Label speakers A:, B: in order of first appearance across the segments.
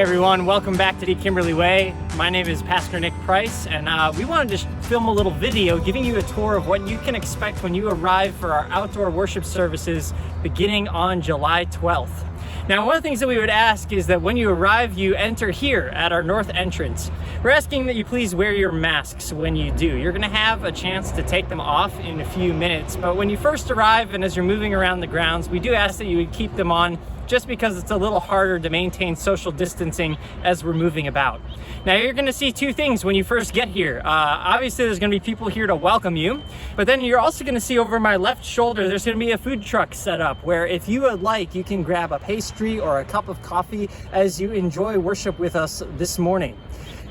A: everyone, welcome back to the Kimberly Way. My name is Pastor Nick Price, and we wanted to film a little video giving you a tour of what you can expect when you arrive for our outdoor worship services beginning on July 12th. Now, one of the things that we would ask is that when you arrive, you enter here at our north entrance. We're asking that you please wear your masks when you do. You're gonna have a chance to take them off in a few minutes, but when you first arrive and as you're moving around the grounds, we do ask that you would keep them on just because it's a little harder to maintain social distancing as we're moving about. Now, you're gonna see two things when you first get here. Obviously, there's gonna be people here to welcome you, but then you're also gonna see over my left shoulder, there's gonna be a food truck set up where if you would like, you can grab a pastry or a cup of coffee as you enjoy worship with us this morning.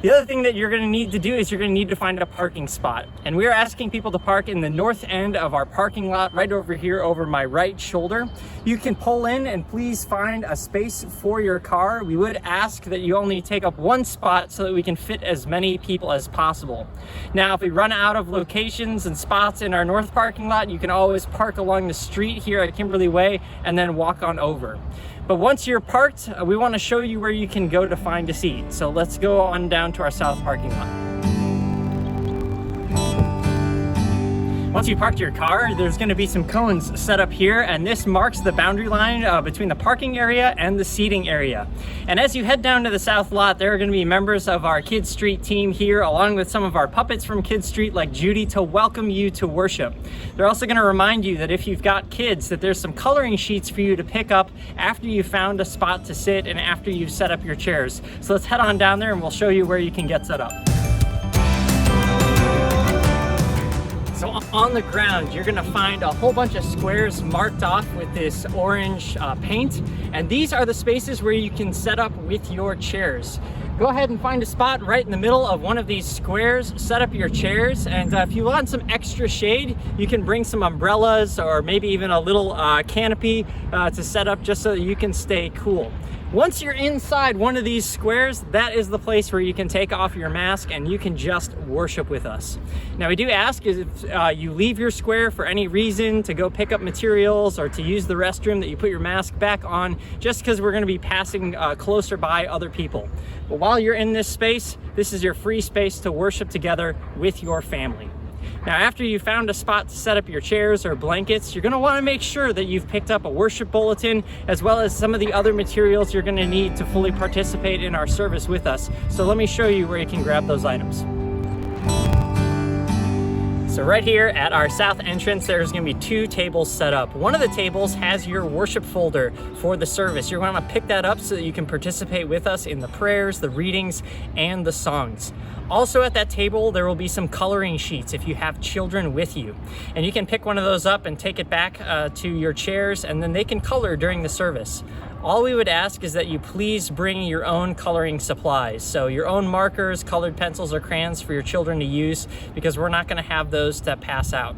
A: The other thing that you're gonna need to do is you're gonna need to find a parking spot. And we're asking people to park in the north end of our parking lot right over here over my right shoulder. You can pull in and please find a space for your car. We would ask that you only take up one spot so that we can fit as many people as possible. Now, if we run out of locations and spots in our north parking lot, you can always park along the street here at Kimberly Way and then walk on over. But once you're parked, we want to show you where you can go to find a seat. So let's go on down to our south parking lot. Once you parked your car, there's going to be some cones set up here, and this marks the boundary line between the parking area and the seating area. And as you head down to the south lot, there are going to be members of our Kids Street team here, along with some of our puppets from Kids Street like Judy, to welcome you to worship. They're also going to remind you that if you've got kids, that there's some coloring sheets for you to pick up after you've found a spot to sit and after you've set up your chairs. So let's head on down there and we'll show you where you can get set up. So on the ground, you're gonna find a whole bunch of squares marked off with this orange paint, and these are the spaces where you can set up with your chairs. Go ahead and find a spot right in the middle of one of these squares, set up your chairs, and if you want some extra shade, you can bring some umbrellas or maybe even a little canopy to set up just so that you can stay cool. Once you're inside one of these squares, that is the place where you can take off your mask and you can just worship with us. Now, we do ask is if you leave your square for any reason to go pick up materials or to use the restroom, that you put your mask back on, just because we're going to be passing closer by other people. But while you're in this space, this is your free space to worship together with your family. Now, after you found a spot to set up your chairs or blankets, you're going to want to make sure that you've picked up a worship bulletin as well as some of the other materials you're going to need to fully participate in our service with us. So let me show you where you can grab those items. So right here at our south entrance, there's gonna be two tables set up. One of the tables has your worship folder for the service. You're gonna pick that up so that you can participate with us in the prayers, the readings, and the songs. Also at that table, there will be some coloring sheets if you have children with you. And you can pick one of those up and take it back to your chairs, and then they can color during the service. All we would ask is that you please bring your own coloring supplies. So your own markers, colored pencils, or crayons for your children to use, because we're not gonna have those to pass out.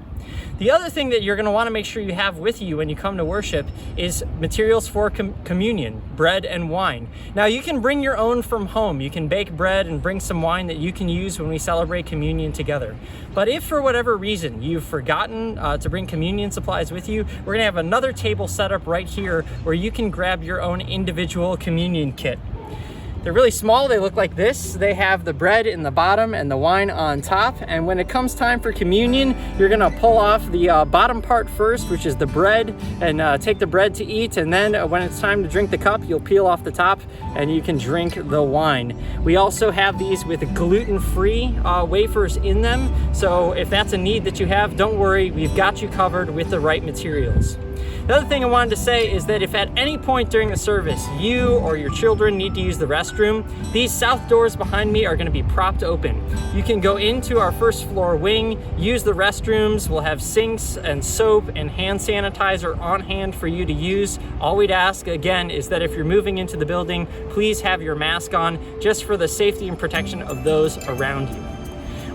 A: The other thing that you're going to want to make sure you have with you when you come to worship is materials for communion, bread and wine. Now, you can bring your own from home. You can bake bread and bring some wine that you can use when we celebrate communion together. But if for whatever reason you've forgotten to bring communion supplies with you, we're going to have another table set up right here where you can grab your own individual communion kit. They're really small, they look like this. They have the bread in the bottom and the wine on top. And when it comes time for communion, you're gonna pull off the bottom part first, which is the bread, and take the bread to eat. And then when it's time to drink the cup, you'll peel off the top and you can drink the wine. We also have these with gluten-free wafers in them. So if that's a need that you have, don't worry, we've got you covered with the right materials. The other thing I wanted to say is that if at any point during the service you or your children need to use the restroom, these south doors behind me are going to be propped open. You can go into our first floor wing, use the restrooms. We'll have sinks and soap and hand sanitizer on hand for you to use. All we'd ask again is that if you're moving into the building, please have your mask on, just for the safety and protection of those around you.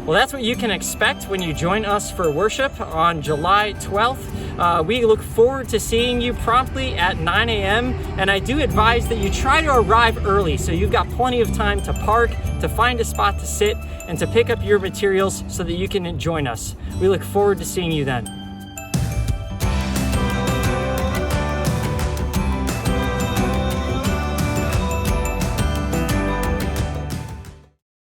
A: Well, that's what you can expect when you join us for worship on July 12th. We look forward to seeing you promptly at 9 a.m. And I do advise that you try to arrive early so you've got plenty of time to park, to find a spot to sit, and to pick up your materials so that you can join us. We look forward to seeing you then.